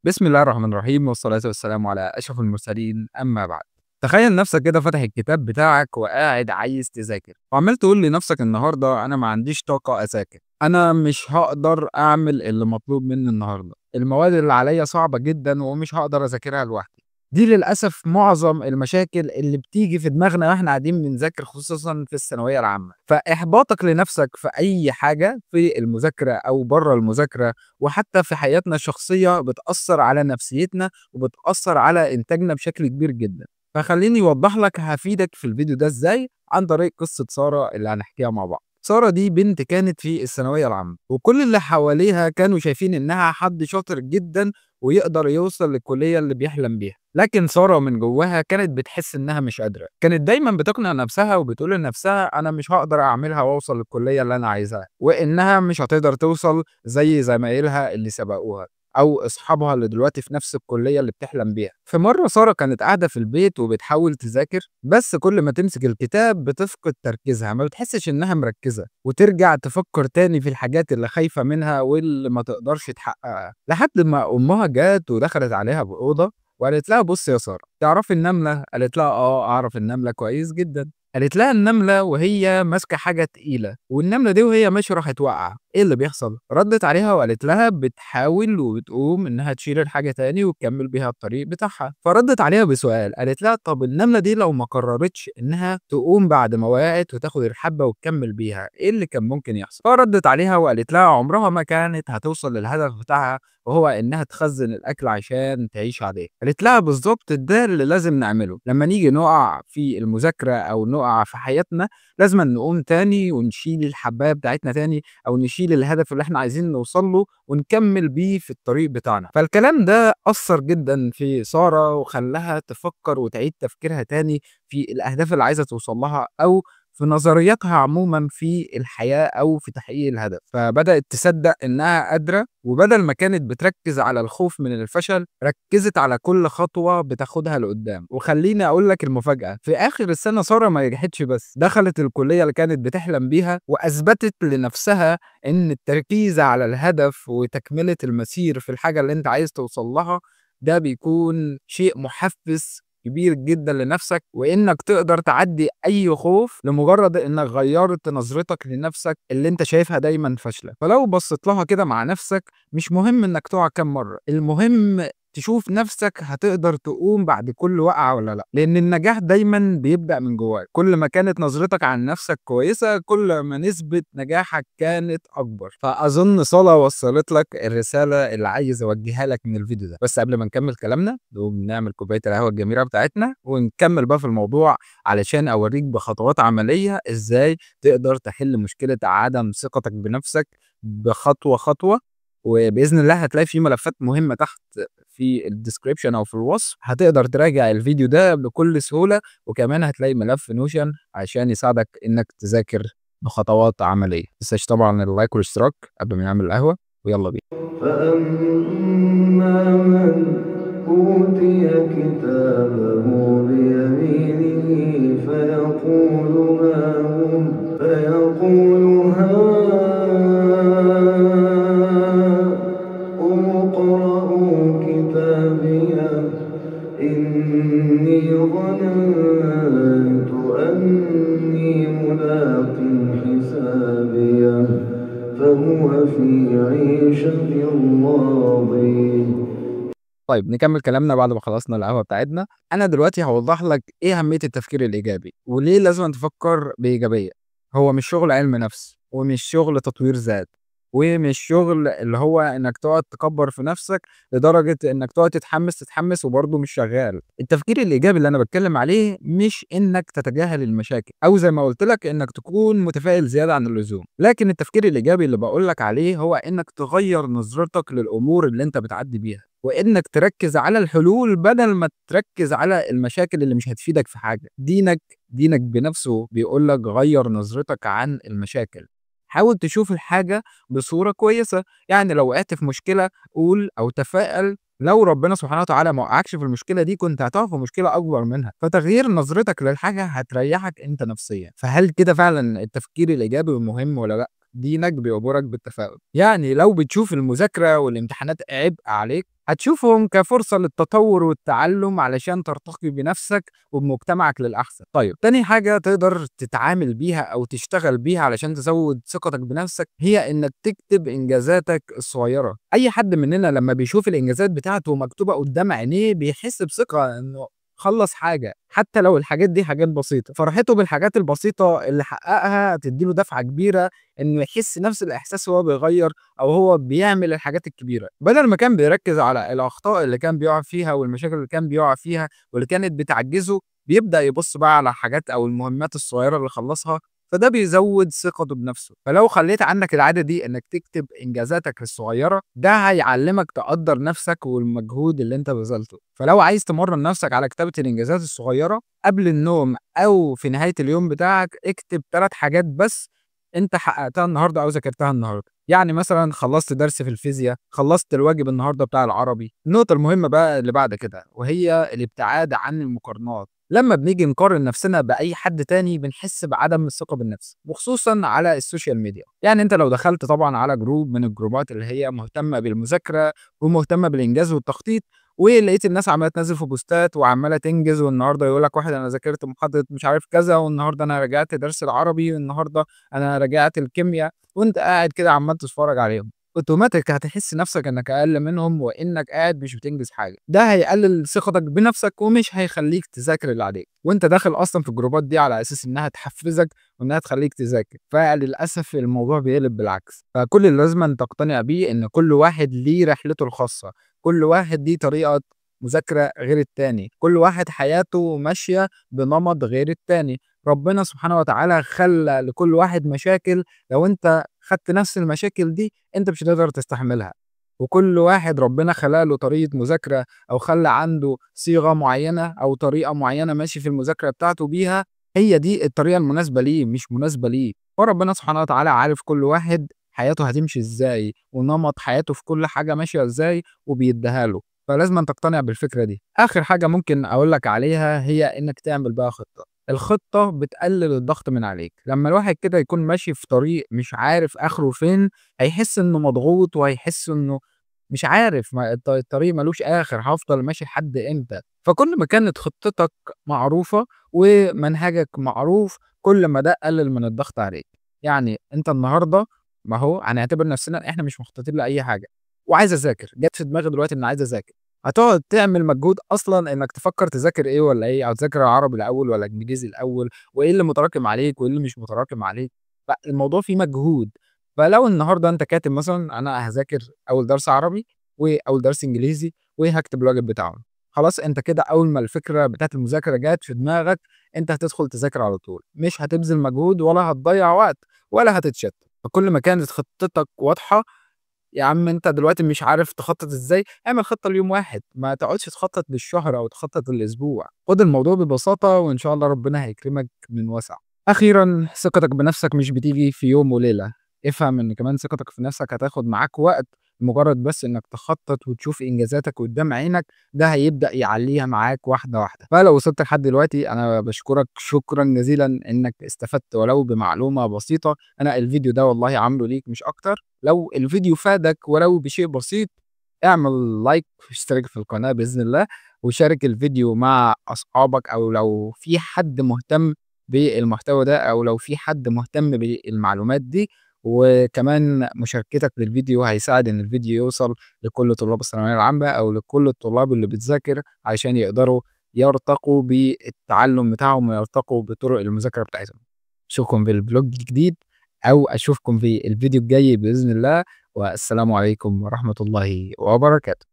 بسم الله الرحمن الرحيم والصلاة والسلام على أشرف المرسلين أما بعد. تخيل نفسك كده فاتح الكتاب بتاعك وقاعد عايز تذاكر وعمال تقول لنفسك النهارده أنا ما عنديش طاقة أذاكر، أنا مش هقدر أعمل اللي مطلوب مني النهارده، المواد اللي عليا صعبة جدا ومش هقدر أذاكرها لوحدي. دي للأسف معظم المشاكل اللي بتيجي في دماغنا واحنا قاعدين بنذاكر خصوصا في الثانوية العامة، فإحباطك لنفسك في أي حاجة في المذاكرة أو بره المذاكرة وحتى في حياتنا الشخصية بتأثّر على نفسيتنا، وبتأثّر على إنتاجنا بشكل كبير جدًا. فخلّيني أوضّح لك هافيدك في الفيديو ده إزاي، عن طريق قصة سارة اللي هنحكيها مع بعض. سارة دي بنت كانت في الثانوية العامة، وكل اللي حواليها كانوا شايفين إنها حد شاطر جدًا، ويقدر يوصل للكلية اللي بيحلم بيها. لكن سارة من جواها كانت بتحس إنها مش قادرة، كانت دايمًا بتقنع نفسها وبتقول لنفسها أنا مش هاقدر أعملها وأوصل للكلية اللي أنا عايزاها، وإنها مش هتقدر توصل زي زمايلها اللي سبقوها أو أصحابها اللي دلوقتي في نفس الكلية اللي بتحلم بيها. في مرة سارة كانت قاعدة في البيت وبتحاول تذاكر، بس كل ما تمسك الكتاب بتفقد تركيزها، ما بتحسش إنها مركزة، وترجع تفكر تاني في الحاجات اللي خايفة منها واللي ما تقدرش تحققها، لحد ما أمها جات ودخلت عليها بأوضة وقالت لها بُصّي يا سارة، تعرفي النملة؟ قالت لها آه أعرف النملة كويس جدًا. قالت لها النملة وهي ماسكة حاجة تقيلة، والنملة دي وهي ماشية راحت واقعة، إيه اللي بيحصل؟ ردِّت عليها وقالت لها بتحاول وبتقوم إنها تشيل الحاجة تاني وتكمّل بيها الطريق بتاعها، فردِّت عليها بسؤال، قالت لها طَب النملة دي لو ما قررتش إنها تقوم بعد ما وقعت وتاخد الحبّة وتكمّل بيها، إيه اللي كان ممكن يحصل؟ فردِّت عليها وقالت لها عمرها ما كانت هتوصل للهدف بتاعها وهو إنها تخزّن الأكل عشان تعيش عليه. قالت لها بالضبط ده اللي لازم نعمله، لمّا نيجي نُقع في المذاكرة أو نُقع في حياتنا، لازمًا نقوم تاني ونشيل الحباية بتاعتنا تاني أو نشيل الهدف اللي إحنا عايزين نوصل له ونكمّل بيه في الطريق بتاعنا. فالكلام ده أثّر جدًا في سارة وخلّاها تفكّر وتعيد تفكيرها تاني في الأهداف اللي عايزة توصل لها أو في نظرياتها عمومًا في الحياة أو في تحقيق الهدف، فبدأت تصدّق إنها قادرة، وبدل ما كانت بتركّز على الخوف من الفشل، ركّزت على كل خطوة بتاخدها لقدّام. وخلّيني أقول لك المفاجأة، في آخر السنة سارة ما نجحتش بس، دخلت الكلية اللي كانت بتحلم بيها، وأثبتت لنفسها إن التركيز على الهدف وتكملة المسير في الحاجة اللي أنت عايز توصل لها، ده بيكون شيء محفّز كبير جدًا لنفسك، وإنك تقدر تعدّي أي خوف لمجرد إنك غيّرت نظرتك لنفسك اللي أنت شايفها دايمًا فاشلة. فلو بصّيت لها كده مع نفسك، مش مهم إنك تُقع كام مرّة، المهم تشوف نفسك هتقدر تقوم بعد كل وقعة والّا لأ، لإن النجاح دايمًا بيبدأ من جواك، كل ما كانت نظرتك عن نفسك كويسة، كل ما نسبة نجاحك كانت أكبر. فأظن صلاة وصّلت لك الرسالة اللي عايز أوجّهها لك من الفيديو ده. بس قبل ما نكمّل كلامنا، نقوم نعمل كوباية القهوة الجميلة بتاعتنا ونكمّل بقى في الموضوع، علشان أورّيك بخطوات عملية إزاي تقدر تحل مشكلة عدم ثقتك بنفسك بخطوة، خطوة. وبإذن الله هتلاقي في ملفات مهمة تحت في الdescription أو في الوصف، هتقدر تراجع الفيديو ده بكل سهولة، وكمان هتلاقي ملف notion عشان يساعدك إنك تذاكر بخطوات عملية. ما تنساش طبعًا اللايك والاشتراك قبل ما نعمل القهوة، ويالّا بينا. فأما من أوتي كتابه بيمينه فيقول هاؤم اقرءوا كتابيه إني ظننت أني ملاق حسابيه فهو في عيشة راضية. طيب نكمّل كلامنا بعد ما خلصنا القهوة بتاعتنا. أنا دلوقتي هاوضّح لك إيه أهمية التفكير الإيجابي، وليه لازمًا تفكّر بإيجابية. هو مش شغل علم نفس، ومش شغل تطوير ذات، ومش شغل اللي هو إنك تقعد تكبّر في نفسك لدرجة إنك تقعد تتحمّس وبرضه مش شغّال. التفكير الإيجابي اللي أنا باتكلّم عليه مش إنك تتجاهل المشاكل، أو زي ما قُلت لك إنك تكون متفائل زيادة عن اللزوم، لكن التفكير الإيجابي اللي باقول لك عليه هو إنك تغيّر نظرتك للأمور اللي أنت بتعدّي بيها. وإنك تركّز على الحلول بدل ما تركّز على المشاكل اللي مش هتفيدك في حاجة. دينك بنفسه بيقول لك غيّر نظرتك عن المشاكل، حاول تشوف الحاجة بصورة كويسة، يعني لو وقعت في مشكلة قُل أو تفائل لو ربنا سبحانه وتعالى ما وقعكش في المشكلة دي كنت هتقع في مشكلة أكبر منها، فتغيير نظرتك للحاجة هتريّحك أنت نفسيًا. فهل كده فعلًا التفكير الإيجابي مهم والّا لأ؟ دينك بيأمرك بالتفاؤل، يعني لو بتشوف المذاكرة والامتحانات عبء عليك هتشوفهم كفرصة للتطور والتعلم علشان ترتقي بنفسك وبمجتمعك للأحسن. طيب تاني حاجة تقدر تتعامل بيها أو تشتغل بيها علشان تزود ثقتك بنفسك هي إنك تكتب إنجازاتك الصغيرة. أي حد مننا لما بيشوف الإنجازات بتاعته مكتوبة قدام عينيه بيحس بثقة إنه خلص حاجة، حتى لو الحاجات دي حاجات بسيطة. فرحته بالحاجات البسيطة اللي حققها تديله دفعة كبيرة إنه يحس نفس الإحساس وهو بيغير أو هو بيعمل الحاجات الكبيرة، بدل ما كان بيركز على الأخطاء اللي كان بيقع فيها والمشاكل اللي كان بيقع فيها واللي كانت بتعجزه. بيبدأ يبص بقى على حاجات أو المهمات الصغيرة اللي خلصها، فده بيزود ثقته بنفسه. فلو خليت عندك العادة دي إنك تكتب إنجازاتك الصغيرة، ده هيعلمك تقدر نفسك والمجهود اللي أنت بذلته. فلو عايز تمرن نفسك على كتابة الإنجازات الصغيرة قبل النوم أو في نهاية اليوم بتاعك، اكتب 3 حاجات بس أنت حققتها النهارده أو ذاكرتها النهارده. يعني مثلًا خلّصت درس في الفيزيا، خلّصت الواجب النهارده بتاع العربي. النقطة المهمة بقى اللي بعد كده وهي الابتعاد عن المقارنات. لمّا بنيجي نقارن نفسنا بأي حد تاني بنحس بعدم الثقة بالنفس، وخصوصًا على السوشيال ميديا. يعني أنت لو دخلت طبعًا على جروب من الجروبات اللي هي مهتمة بالمذاكرة ومهتمة بالإنجاز والتخطيط، ولقيت الناس عمّالة تنزّل في بوستات وعمّالة تنجز، والنهارده يقول لك واحد أنا ذاكرت محاضرة مش عارف كذا، والنهارده أنا راجعت درس العربي، والنهارده أنا راجعت الكيميا، وأنت قاعد كده عمّال تتفرّج عليهم. أوتوماتيك هتحس نفسك إنك أقل منهم وإنك قاعد مش بتنجز حاجة. ده هيقلل ثقتك بنفسك ومش هيخلّيك تذاكر اللي عليك، وأنت داخل أصلًا في الجروبات دي على أساس إنها تحفّزك وإنها تخلّيك تذاكر، فللأسف الموضوع بيقلب بالعكس. فكل اللي لازمًا تقتنع بيه إن كل واحد ليه رحلته الخاصة، كل واحد ليه طريقة مذاكرة غير التاني، كل واحد حياته ماشية بنمط غير التاني. ربنا سبحانه وتعالى خلّى لكل واحد مشاكل، لو أنت خدت نفس المشاكل دي أنت مش هتقدر تستحملها. وكل واحد ربنا خلق له طريقة مذاكرة أو خلّى عنده صيغة معيّنة أو طريقة معيّنة ماشي في المذاكرة بتاعته بيها، هي دي الطريقة المناسبة ليه مش مناسبة ليه. فربنا سبحانه وتعالى عارف كل واحد حياته هتمشي إزاي، ونمط حياته في كل حاجة ماشية إزاي وبيدّيها له. فلازمًا تقتنع بالفكرة دي. آخر حاجة ممكن أقول لك عليها هي إنك تعمل بقى خطة. الخطة بتقلل الضغط من عليك. لمّا الواحد كده يكون ماشي في طريق مش عارف آخره فين، هيحس إنه مضغوط وهيحس إنه مش عارف ما الطريق ما لوش آخر، هافضل ماشي لحد إمتى؟ فكل ما كانت خطتك معروفة ومنهجك معروف، كل ما ده قلل من الضغط عليك. يعني أنت النهارده ما هو هنعتبر نفسنا إحنا مش مخططين لأي حاجة، وعايز أذاكر، جات في دماغي دلوقتي إني عايز أذاكر. هتقعد تعمل مجهود أصلًا إنك تفكر تذاكر إيه والّا إيه، أو تذاكر عربي الأول والّا إنجليزي الأول، وإيه اللي متراكم عليك وإيه اللي مش متراكم عليك. فالموضوع فيه مجهود. فلو النهارده أنت كاتب مثلًا أنا هاذاكر أول درس عربي وأول درس إنجليزي وهاكتب الواجب بتاعهم، خلاص أنت كده أول ما الفكرة بتاعة المذاكرة جات في دماغك، أنت هتدخل تذاكر على طول، مش هتبذل مجهود ولا هتضيّع وقت ولا هتتشتت. فكل ما كانت خطتك واضحة، يا عم أنت دلوقتي مش عارف تخطط إزاي، اعمل خطة ليوم واحد، ما تقعدش تخطط للشهر أو تخطط للأسبوع. خُد الموضوع ببساطة وإن شاء الله ربنا هيكرمك من وَسَع. أخيرًا ثقتك بنفسك مش بتيجي في يوم وليلة. افهم إن كمان ثقتك في نفسك هتاخد معاك وقت. مجرد بس إنك تخطط وتشوف إنجازاتك قدّام عينك، ده هيبدأ يعلّيها معاك واحدة واحدة. فلو وصلت لحد دلوقتي أنا باشكرك شكرًا جزيلًا إنك استفدت ولو بمعلومة بسيطة. أنا الفيديو ده والله عامله ليك مش أكتر. لو الفيديو فادك ولو بشيء بسيط، اعمل لايك واشترك في القناة بإذن الله، وشارك الفيديو مع أصحابك أو لو في حد مهتم بالمحتوى ده أو لو في حد مهتم بالمعلومات دي. وكمان مشاركتك للفيديو هيساعد إن الفيديو يوصل لكل طلاب الثانوية العامة أو لكل الطلاب اللي بتذاكر عشان يقدروا يرتقوا بالتعلم بتاعهم ويرتقوا بطرق المذاكرة بتاعتهم. أشوفكم في الفلوج الجديد أو أشوفكم في الفيديو الجاي بإذن الله، والسلام عليكم ورحمة الله وبركاته.